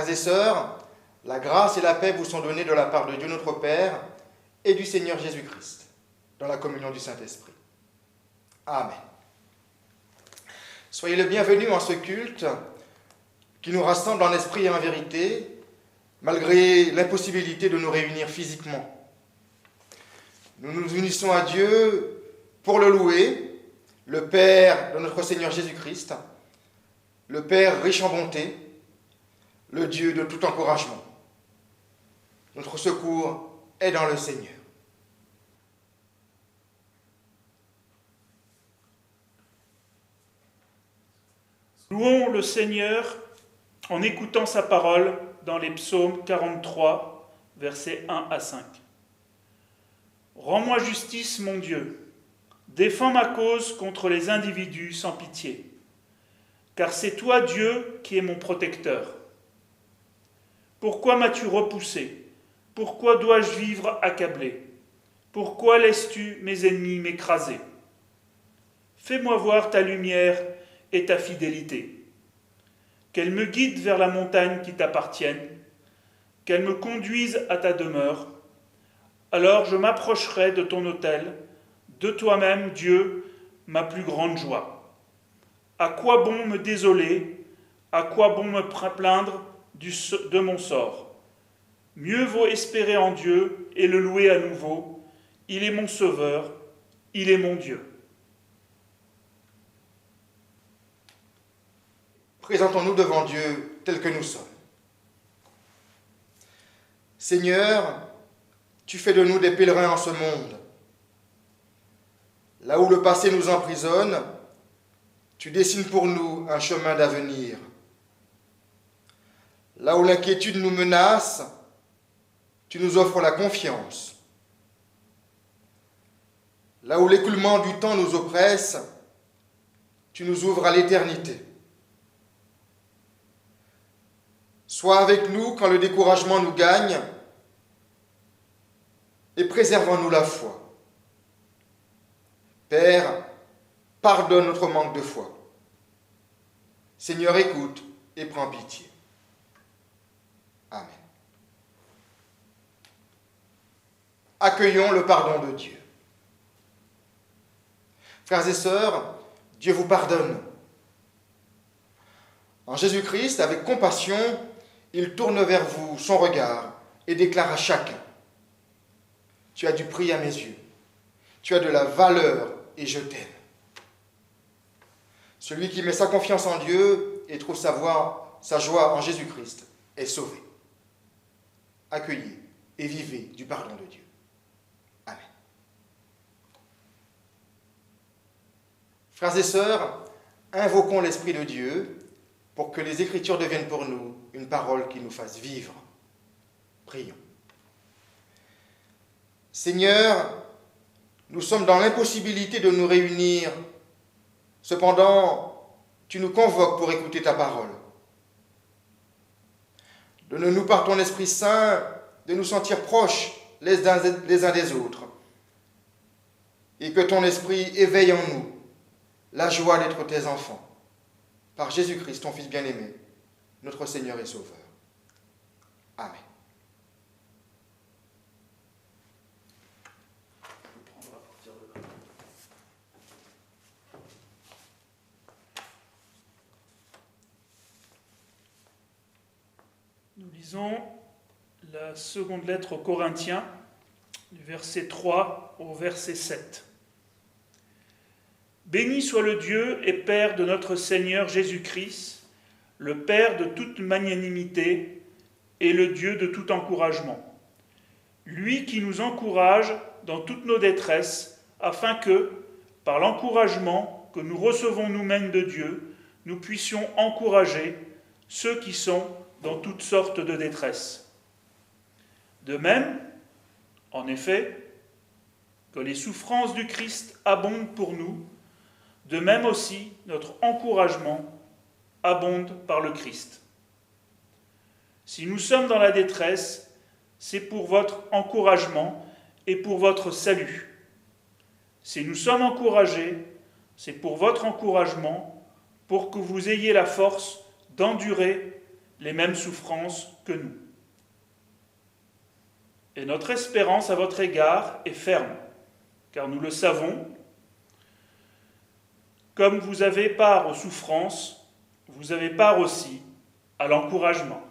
Frères et sœurs, la grâce et la paix vous sont données de la part de Dieu notre Père et du Seigneur Jésus-Christ, dans la communion du Saint-Esprit. Amen. Soyez les bienvenus en ce culte qui nous rassemble en esprit et en vérité, malgré l'impossibilité de nous réunir physiquement. Nous nous unissons à Dieu pour le louer, le Père de notre Seigneur Jésus-Christ, le Père riche en bonté, le Dieu de tout encouragement. Notre secours est dans le Seigneur. Louons le Seigneur en écoutant sa parole dans les psaumes 43, versets 1 à 5. Rends-moi justice, mon Dieu. Défends ma cause contre les individus sans pitié. Car c'est toi, Dieu, qui es mon protecteur. Pourquoi m'as-tu repoussé? Pourquoi dois-je vivre accablé? Pourquoi laisses-tu mes ennemis m'écraser? Fais-moi voir ta lumière et ta fidélité. Qu'elle me guide vers la montagne qui t'appartienne, qu'elle me conduise à ta demeure. Alors je m'approcherai de ton autel, de toi-même, Dieu, ma plus grande joie. À quoi bon me désoler? À quoi bon me plaindre de mon sort? Mieux vaut espérer en Dieu et le louer à nouveau. Il est mon sauveur, il est mon Dieu. Présentons-nous devant Dieu tel que nous sommes. Seigneur, tu fais de nous des pèlerins en ce monde. Là où le passé nous emprisonne, tu dessines pour nous un chemin d'avenir. Là où l'inquiétude nous menace, tu nous offres la confiance. Là où l'écoulement du temps nous oppresse, tu nous ouvres à l'éternité. Sois avec nous quand le découragement nous gagne et préservons-nous la foi. Père, pardonne notre manque de foi. Seigneur, écoute et prends pitié. Amen. Accueillons le pardon de Dieu. Frères et sœurs, Dieu vous pardonne. En Jésus-Christ, avec compassion, il tourne vers vous son regard et déclare à chacun: tu as du prix à mes yeux, tu as de la valeur et je t'aime. Celui qui met sa confiance en Dieu et trouve sa joie en Jésus-Christ est sauvé. Accueillez et vivez du pardon de Dieu. Amen. Frères et sœurs, invoquons l'Esprit de Dieu pour que les Écritures deviennent pour nous une parole qui nous fasse vivre. Prions. Seigneur, nous sommes dans l'impossibilité de nous réunir. Cependant, tu nous convoques pour écouter ta parole. Donne-nous par ton Esprit Saint de nous sentir proches les uns des autres et que ton Esprit éveille en nous la joie d'être tes enfants. Par Jésus-Christ, ton Fils bien-aimé, notre Seigneur et Sauveur. Amen. Nous lisons la seconde lettre aux Corinthiens, du verset 3 au verset 7. Béni soit le Dieu et Père de notre Seigneur Jésus-Christ, le Père de toute magnanimité et le Dieu de tout encouragement. Lui qui nous encourage dans toutes nos détresses, afin que, par l'encouragement que nous recevons nous-mêmes de Dieu, nous puissions encourager ceux qui sont dans toutes sortes de détresse. De même, en effet, que les souffrances du Christ abondent pour nous, de même aussi notre encouragement abonde par le Christ. Si nous sommes dans la détresse, c'est pour votre encouragement et pour votre salut. Si nous sommes encouragés, c'est pour votre encouragement, pour que vous ayez la force d'endurer les mêmes souffrances que nous. Et notre espérance à votre égard est ferme, car nous le savons, comme vous avez part aux souffrances, vous avez part aussi à l'encouragement.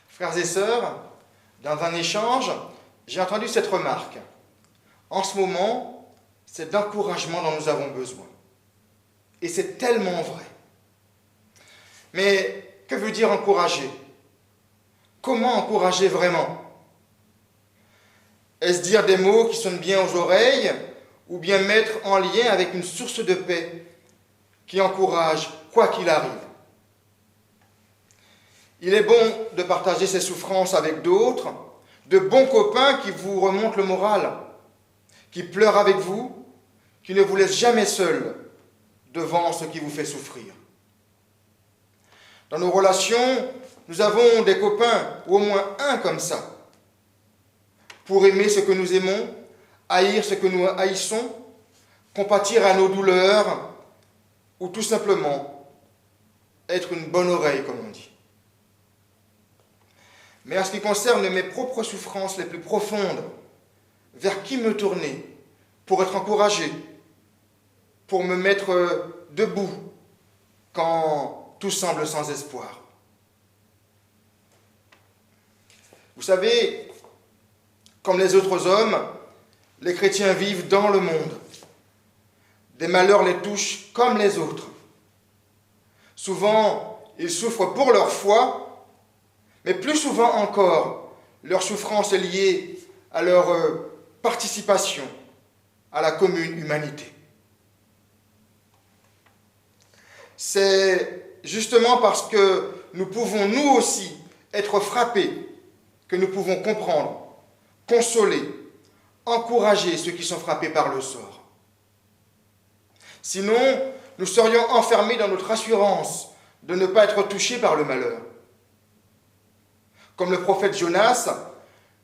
Frères et sœurs, dans un échange, j'ai entendu cette remarque. En ce moment, c'est d'encouragement dont nous avons besoin. Et c'est tellement vrai. Mais que veut dire encourager? Comment encourager vraiment? Est-ce dire des mots qui sonnent bien aux oreilles ou bien mettre en lien avec une source de paix qui encourage quoi qu'il arrive? Il est bon de partager ses souffrances avec d'autres, de bons copains qui vous remontent le moral, qui pleurent avec vous, qui ne vous laissent jamais seul devant ce qui vous fait souffrir. Dans nos relations, nous avons des copains, ou au moins un comme ça, pour aimer ce que nous aimons, haïr ce que nous haïssons, compatir à nos douleurs, ou tout simplement être une bonne oreille, comme on dit. Mais en ce qui concerne mes propres souffrances les plus profondes, vers qui me tourner pour être encouragé, pour me mettre debout quand tout semble sans espoir? Vous savez, comme les autres hommes, les chrétiens vivent dans le monde. Des malheurs les touchent comme les autres. Souvent, ils souffrent pour leur foi, mais plus souvent encore, leur souffrance est liée à leur participation à la commune humanité. C'est justement parce que nous pouvons nous aussi être frappés que nous pouvons comprendre, consoler, encourager ceux qui sont frappés par le sort. Sinon, nous serions enfermés dans notre assurance de ne pas être touchés par le malheur. Comme le prophète Jonas,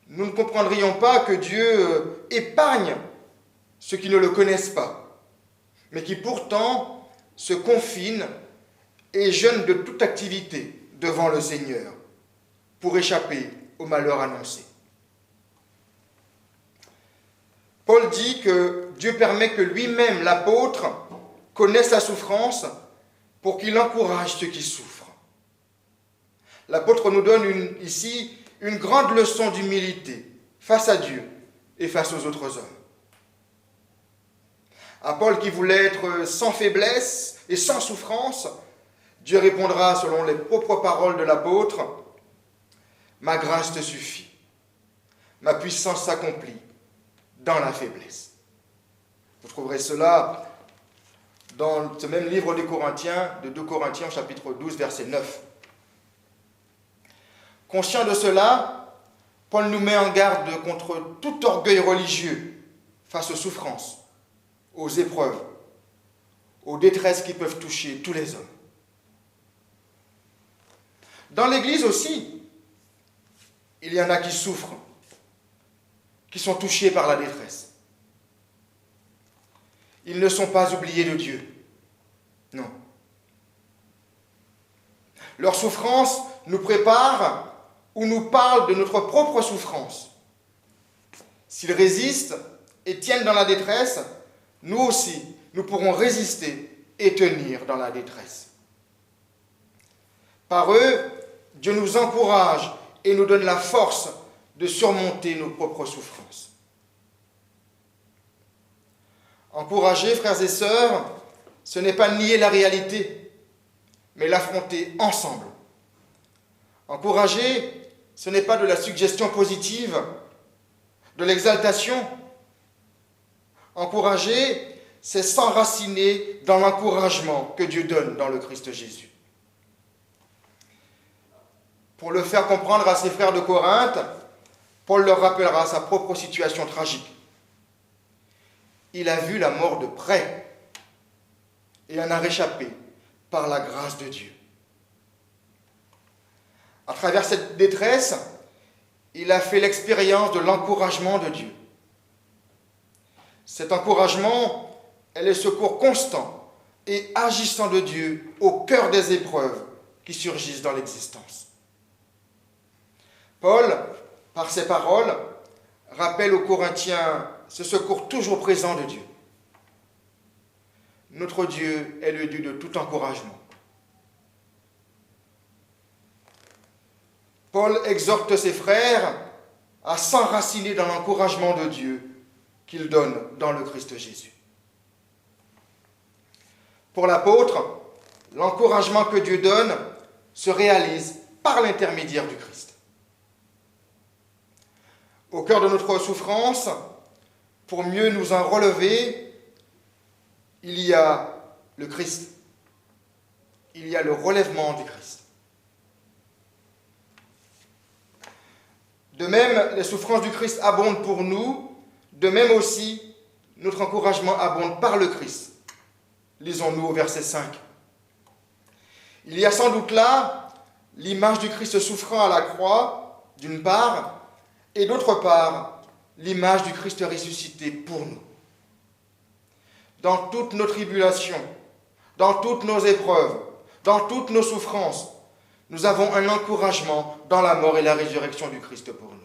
nous ne comprendrions pas que Dieu épargne ceux qui ne le connaissent pas, mais qui pourtant se confinent et jeûnent de toute activité devant le Seigneur pour échapper au malheur annoncé. Paul dit que Dieu permet que lui-même, l'apôtre, connaisse la souffrance pour qu'il encourage ceux qui souffrent. L'apôtre nous donne ici une grande leçon d'humilité face à Dieu et face aux autres hommes. À Paul qui voulait être sans faiblesse et sans souffrance, Dieu répondra selon les propres paroles de l'apôtre: « Ma grâce te suffit, ma puissance s'accomplit dans la faiblesse. » Vous trouverez cela dans ce même livre de Corinthiens, de 2 Corinthiens, chapitre 12, verset 9. Conscient de cela, Paul nous met en garde contre tout orgueil religieux face aux souffrances, aux épreuves, aux détresses qui peuvent toucher tous les hommes. Dans l'Église aussi, il y en a qui souffrent, qui sont touchés par la détresse. Ils ne sont pas oubliés de Dieu. Non. Leur souffrance nous prépare ou nous parle de notre propre souffrance. S'ils résistent et tiennent dans la détresse, nous aussi, nous pourrons résister et tenir dans la détresse. Par eux, Dieu nous encourage et nous donne la force de surmonter nos propres souffrances. Encourager, frères et sœurs, ce n'est pas nier la réalité, mais l'affronter ensemble. Encourager, ce n'est pas de la suggestion positive, de l'exaltation. Encourager, c'est s'enraciner dans l'encouragement que Dieu donne dans le Christ Jésus. Pour le faire comprendre à ses frères de Corinthe, Paul leur rappellera sa propre situation tragique. Il a vu la mort de près et en a réchappé par la grâce de Dieu. À travers cette détresse, il a fait l'expérience de l'encouragement de Dieu. Cet encouragement est le secours constant et agissant de Dieu au cœur des épreuves qui surgissent dans l'existence. Paul, par ses paroles, rappelle aux Corinthiens ce secours toujours présent de Dieu. Notre Dieu est le Dieu de tout encouragement. Paul exhorte ses frères à s'enraciner dans l'encouragement de Dieu qu'il donne dans le Christ Jésus. Pour l'apôtre, l'encouragement que Dieu donne se réalise par l'intermédiaire du Christ. Au cœur de notre souffrance, pour mieux nous en relever, il y a le Christ. Il y a le relèvement du Christ. De même, les souffrances du Christ abondent pour nous, de même aussi, notre encouragement abonde par le Christ. Lisons-nous au verset 5. Il y a sans doute là l'image du Christ souffrant à la croix, d'une part, et d'autre part, l'image du Christ ressuscité pour nous. Dans toutes nos tribulations, dans toutes nos épreuves, dans toutes nos souffrances, nous avons un encouragement dans la mort et la résurrection du Christ pour nous.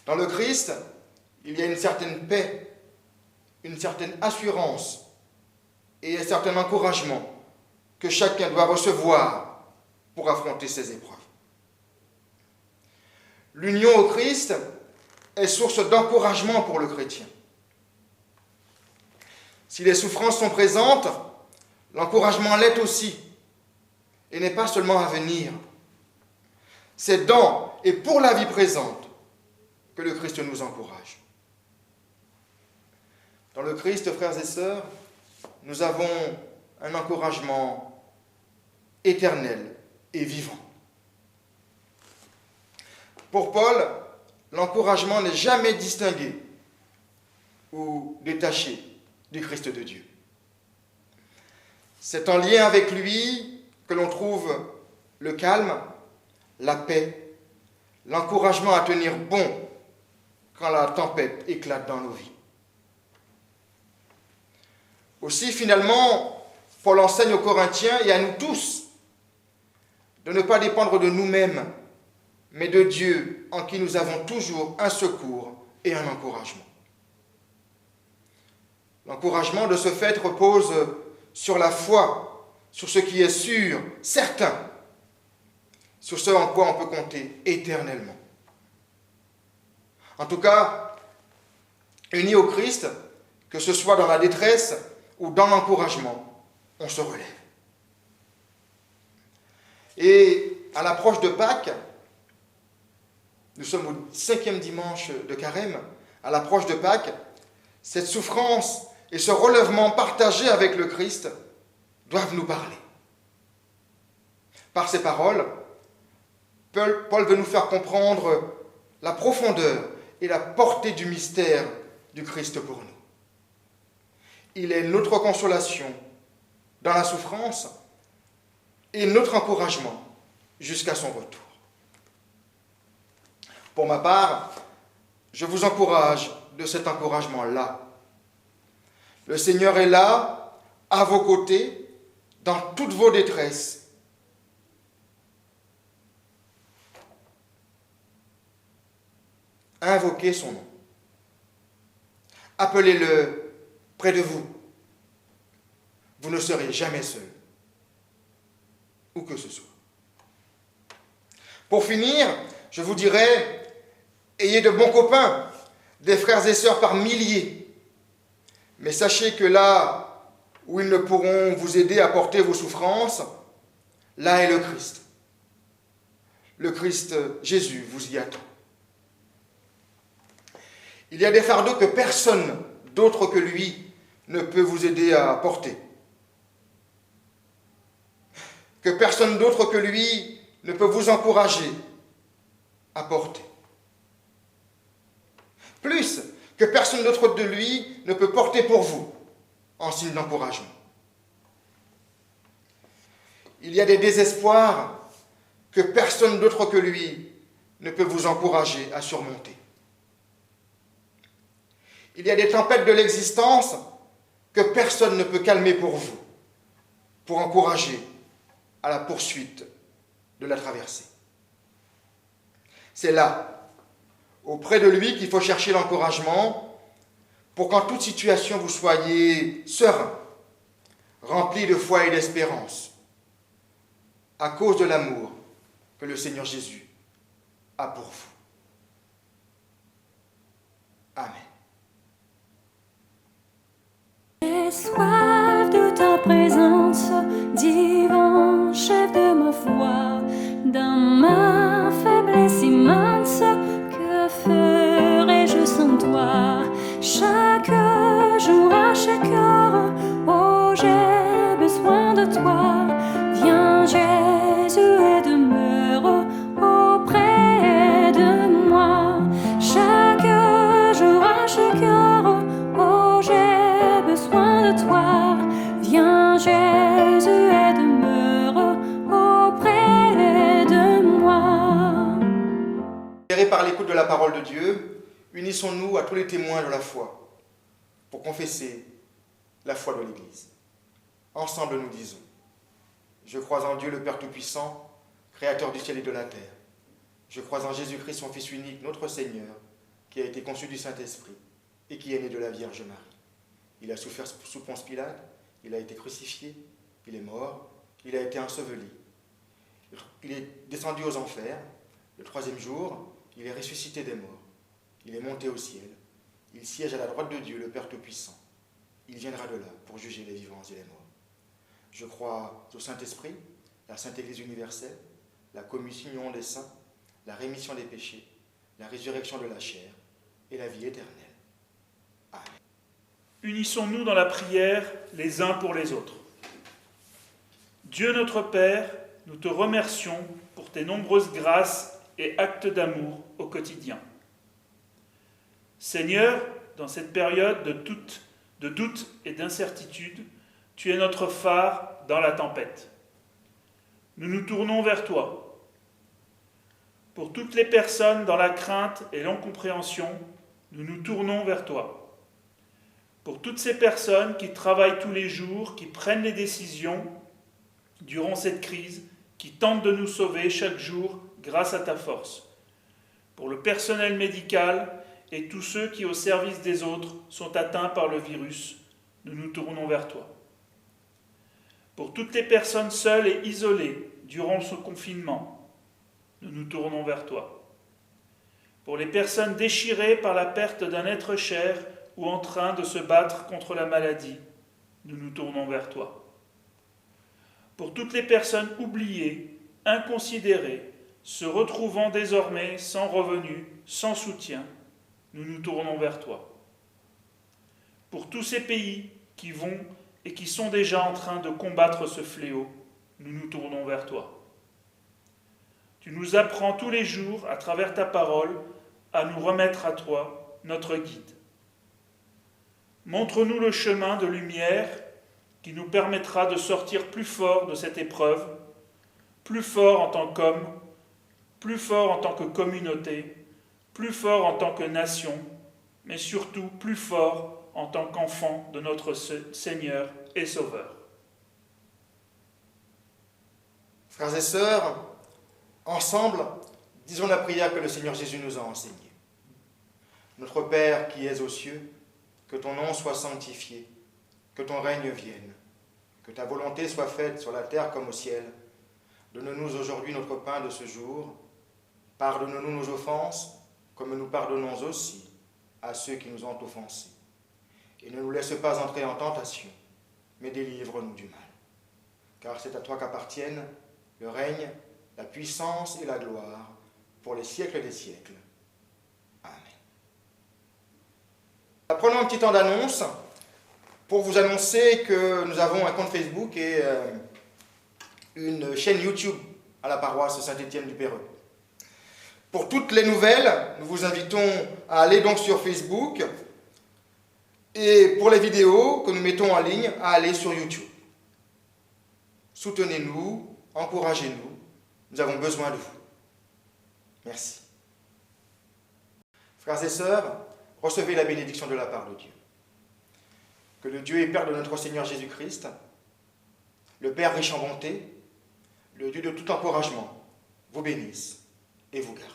Dans le Christ, il y a une certaine paix, une certaine assurance et un certain encouragement que chacun doit recevoir pour affronter ses épreuves. L'union au Christ est source d'encouragement pour le chrétien. Si les souffrances sont présentes, l'encouragement l'est aussi, et n'est pas seulement à venir. C'est dans et pour la vie présente que le Christ nous encourage. Dans le Christ, frères et sœurs, nous avons un encouragement éternel et vivant. Pour Paul, l'encouragement n'est jamais distingué ou détaché du Christ de Dieu. C'est en lien avec lui que l'on trouve le calme, la paix, l'encouragement à tenir bon quand la tempête éclate dans nos vies. Aussi, finalement, Paul enseigne aux Corinthiens et à nous tous de ne pas dépendre de nous-mêmes, mais de Dieu en qui nous avons toujours un secours et un encouragement. L'encouragement, de ce fait, repose sur la foi, sur ce qui est sûr, certain, sur ce en quoi on peut compter éternellement. En tout cas, unis au Christ, que ce soit dans la détresse ou dans l'encouragement, on se relève. Et à l'approche de Pâques, nous sommes au 5e dimanche de Carême, à l'approche de Pâques, cette souffrance et ce relèvement partagé avec le Christ doivent nous parler. Par ces paroles, Paul veut nous faire comprendre la profondeur et la portée du mystère du Christ pour nous. Il est notre consolation dans la souffrance et notre encouragement jusqu'à son retour. Pour ma part, je vous encourage de cet encouragement-là. Le Seigneur est là, à vos côtés, dans toutes vos détresses. Invoquez son nom. Appelez-le près de vous. Vous ne serez jamais seul, où que ce soit. Pour finir, je vous dirai, ayez de bons copains, des frères et sœurs par milliers. Mais sachez que là où ils ne pourront vous aider à porter vos souffrances, là est le Christ. Le Christ Jésus vous y attend. Il y a des fardeaux que personne d'autre que lui ne peut vous aider à porter. Que personne d'autre que lui ne peut vous encourager à porter. Plus que personne d'autre de lui ne peut porter pour vous en signe d'encouragement. Il y a des désespoirs que personne d'autre que lui ne peut vous encourager à surmonter. Il y a des tempêtes de l'existence que personne ne peut calmer pour vous, pour encourager à la poursuite de la traversée. C'est là, auprès de lui, qu'il faut chercher l'encouragement pour qu'en toute situation vous soyez serein, rempli de foi et d'espérance, à cause de l'amour que le Seigneur Jésus a pour vous. Amen. J'ai soif de ta présence, divin chef de ma foi, dans ma faiblesse immense, que ferais-je sans toi? Chaque jour, à chaque heure, oh j'ai besoin de toi. Viens Jésus et demeure auprès de moi. Chaque jour, à chaque heure, oh j'ai besoin de toi. Viens Jésus et demeure auprès de moi. Éclairés par l'écoute de la parole de Dieu, unissons-nous à tous les témoins de la foi pour confesser la foi de l'Église. Ensemble nous disons: je crois en Dieu le Père Tout-Puissant, Créateur du ciel et de la terre. Je crois en Jésus-Christ, son Fils unique, notre Seigneur, qui a été conçu du Saint-Esprit et qui est né de la Vierge Marie. Il a souffert sous Ponce Pilate, il a été crucifié, il est mort, il a été enseveli. Il est descendu aux enfers. Le troisième jour, il est ressuscité des morts. Il est monté au ciel. Il siège à la droite de Dieu, le Père Tout-Puissant. Il viendra de là pour juger les vivants et les morts. Je crois au Saint-Esprit, la Sainte Église universelle, la communion des saints, la rémission des péchés, la résurrection de la chair et la vie éternelle. Amen. Unissons-nous dans la prière les uns pour les autres. Dieu notre Père, nous te remercions pour tes nombreuses grâces et actes d'amour au quotidien. Seigneur, dans cette période de doute et d'incertitude, tu es notre phare dans la tempête. Nous nous tournons vers toi. Pour toutes les personnes dans la crainte et l'incompréhension, nous nous tournons vers toi. Pour toutes ces personnes qui travaillent tous les jours, qui prennent les décisions durant cette crise, qui tentent de nous sauver chaque jour grâce à ta force. Pour le personnel médical et tous ceux qui, au service des autres, sont atteints par le virus, nous nous tournons vers toi. Pour toutes les personnes seules et isolées durant ce confinement, nous nous tournons vers toi. Pour les personnes déchirées par la perte d'un être cher ou en train de se battre contre la maladie, nous nous tournons vers toi. Pour toutes les personnes oubliées, inconsidérées, se retrouvant désormais sans revenu, sans soutien, nous nous tournons vers toi. Pour tous ces pays qui vont et qui sont déjà en train de combattre ce fléau, nous nous tournons vers toi. Tu nous apprends tous les jours, à travers ta parole, à nous remettre à toi, notre guide. Montre-nous le chemin de lumière qui nous permettra de sortir plus fort de cette épreuve, plus fort en tant qu'homme, plus fort en tant que communauté, plus fort en tant que nation, mais surtout plus fort en tant qu'enfant de notre Seigneur et Sauveur. Frères et sœurs, ensemble, disons la prière que le Seigneur Jésus nous a enseignée. Notre Père qui es aux cieux, que ton nom soit sanctifié, que ton règne vienne, que ta volonté soit faite sur la terre comme au ciel. Donne-nous aujourd'hui notre pain de ce jour. Pardonne-nous nos offenses, comme nous pardonnons aussi à ceux qui nous ont offensés. Et ne nous laisse pas entrer en tentation, mais délivre-nous du mal. Car c'est à toi qu'appartiennent le règne, la puissance et la gloire pour les siècles des siècles. Amen. Prenons un petit temps d'annonce pour vous annoncer que nous avons un compte Facebook et une chaîne YouTube à la paroisse Saint-Étienne du Péreux. Pour toutes les nouvelles, nous vous invitons à aller donc sur Facebook et pour les vidéos que nous mettons en ligne, à aller sur YouTube. Soutenez-nous, encouragez-nous, nous avons besoin de vous. Merci. Frères et sœurs, recevez la bénédiction de la part de Dieu. Que le Dieu et Père de notre Seigneur Jésus-Christ, le Père riche en bonté, le Dieu de tout encouragement, vous bénisse et vous garde.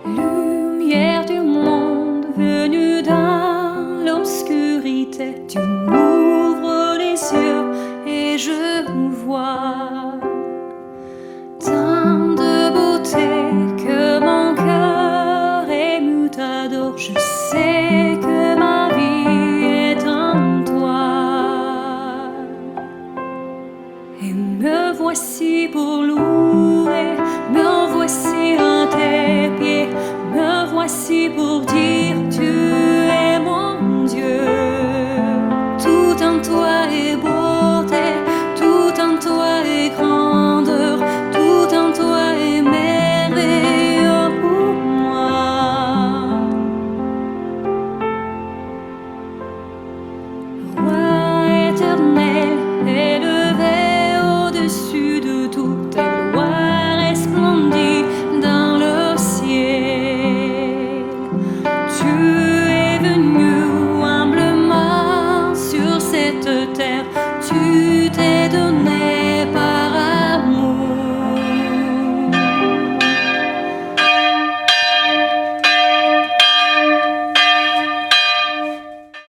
Amen.